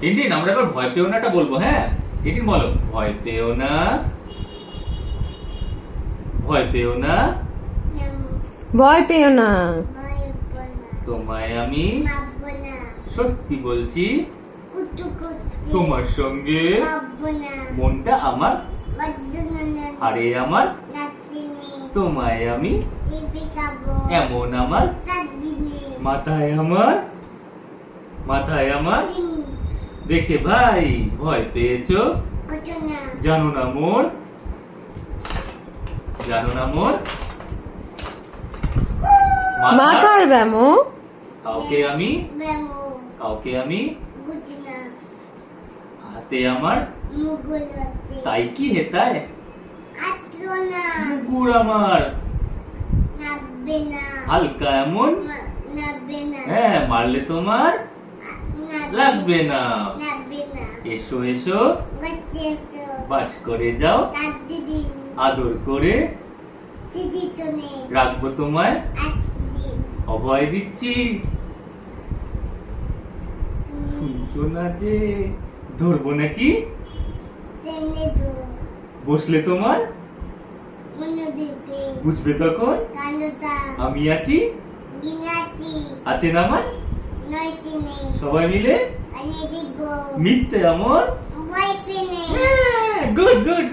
Tintin আমরা এবার ভয় পেও নাটা বলবো, হ্যাঁ? টিনটিন বলো, ভয় পেও না, ভয় পেও না, ভয় পেও না, তোমায় আমি সত্যি বলছি, তোমার সঙ্গে মনটা আমার, আরে আমার, তোমায় আমি এমন আমার, মাথায় আমার, মাথায় আমার, দেখে ভাই ভয় পেয়েছো, জানো না মোর, জানো না মোর মাথার ব্যামো, কাউকে আমি, কাউকে আমি, হাতে আমার, তাই কি হেতায়, মুগুর আমার, হালকা এমন, হ্যাঁ মারলে তোমার লাগবে না, এসো এসো বাস করে যাও, আদর করে রাখবো তোমায়, অভয় দিচ্ছি, শুনছো না যে ধরবো নাকি, বসলে তোমার বুঝবে তখন আমি আছি, আছেন আমার সবাই মিলে, মিথ্যে আমার, গুড গুড।